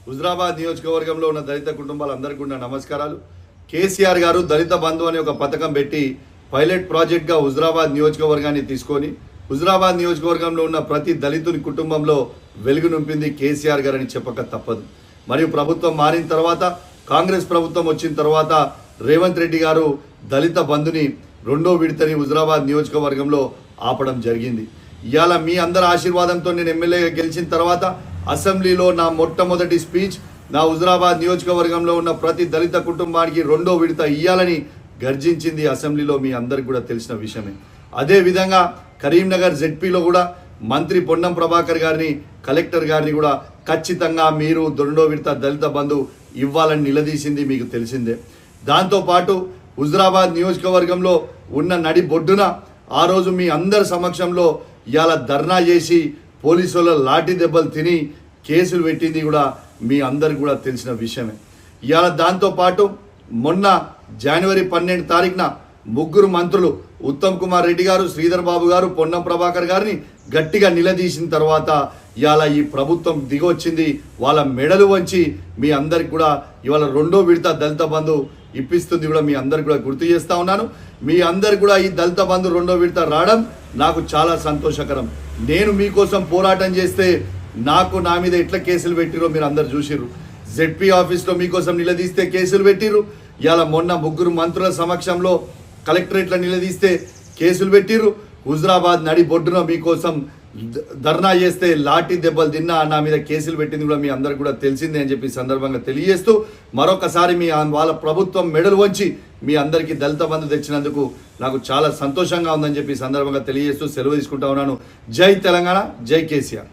హుజరాబాద్ నియోజకవర్గంలో ఉన్న దళిత కుటుంబాలందరికీ ఉన్న నమస్కారాలు. కేసీఆర్ గారు దళిత బంధు అనే ఒక పథకం పెట్టి పైలట్ ప్రాజెక్ట్గా హుజరాబాద్ నియోజకవర్గాన్ని తీసుకొని హుజరాబాద్ నియోజకవర్గంలో ఉన్న ప్రతి దళితుని కుటుంబంలో వెలుగు నింపింది కేసీఆర్ గారు అని చెప్పక తప్పదు. మరియు ప్రభుత్వం మారిన తర్వాత, కాంగ్రెస్ ప్రభుత్వం వచ్చిన తర్వాత రేవంత్ రెడ్డి గారు దళిత బంధుని రెండో విడతని హుజరాబాద్ నియోజకవర్గంలో ఆపడం జరిగింది. ఇవాళ మీ అందరి ఆశీర్వాదంతో నేను ఎమ్మెల్యేగా గెలిచిన తర్వాత అసెంబ్లీలో నా మొట్టమొదటి స్పీచ్ నా హుజరాబాద్ నియోజకవర్గంలో ఉన్న ప్రతి దళిత కుటుంబానికి రెండో విడత ఇయ్యాలని గర్జించింది అసెంబ్లీలో మీ అందరికి కూడా తెలిసిన విషయమే. అదేవిధంగా కరీంనగర్ జెడ్పీలో కూడా మంత్రి పొన్నం ప్రభాకర్ గారిని, కలెక్టర్ గారిని కూడా ఖచ్చితంగా మీరు రెండో విడత దళిత బంధు ఇవ్వాలని నిలదీసింది మీకు తెలిసిందే. దాంతోపాటు హుజరాబాద్ నియోజకవర్గంలో ఉన్న నడి బొడ్డున ఆ రోజు మీ అందరి సమక్షంలో ఇవాళ ధర్నా చేసి పోలీసుల లాఠీ దెబ్బలు తిని కేసులు పెట్టింది కూడా మీ అందరికి కూడా తెలిసిన విషయమే. ఇవాళ దాంతోపాటు మొన్న జనవరి 12 తారీఖున ముగ్గురు మంత్రులు ఉత్తమ్ కుమార్ రెడ్డి గారు, శ్రీధర్ బాబు గారు, పొన్నం ప్రభాకర్ గారిని గట్టిగా నిలదీసిన తర్వాత ఇవాళ ఈ ప్రభుత్వం దిగొచ్చింది. వాళ్ళ మెడలు వంచి మీ అందరికి కూడా ఇవాళ రెండో విడత దళిత బంధు ఇప్పిస్తుంది కూడా మీ అందరికి కూడా గుర్తు చేస్తా ఉన్నాను. మీ అందరికి కూడా ఈ దళిత బంధు రెండో విడత రావడం నాకు చాలా సంతోషకరం. నేను మీకోసం పోరాటం చేస్తే నా మీద ఎట్లా కేసులు పెట్టిరో మీరు అందరు చూసిర్రు. జెడ్పీ ఆఫీస్లో మీకోసం నిలదీస్తే కేసులు పెట్టిర్రు. ఇవాళ మొన్న ముగ్గురు మంత్రుల సమక్షంలో కలెక్టరేట్లో నిలదీస్తే కేసులు పెట్టిర్రు. హుజరాబాద్ నడి బొడ్డున మీకోసం ధర్నా చేస్తే లాఠీ దెబ్బలు తిన్నా నా మీద కేసులు పెట్టింది కూడా మీ అందరికి కూడా తెలిసిందే అని చెప్పి సందర్భంగా తెలియజేస్తూ మరొకసారి వాళ్ళ ప్రభుత్వం మెడలు వంచి మీ అందరికీ దళిత బంధు తెచ్చినందుకు నాకు చాలా సంతోషంగా ఉందని చెప్పి సందర్భంగా తెలియజేస్తూ సెలవు తీసుకుంటా ఉన్నాను. జై తెలంగాణ, జై కేసీఆర్.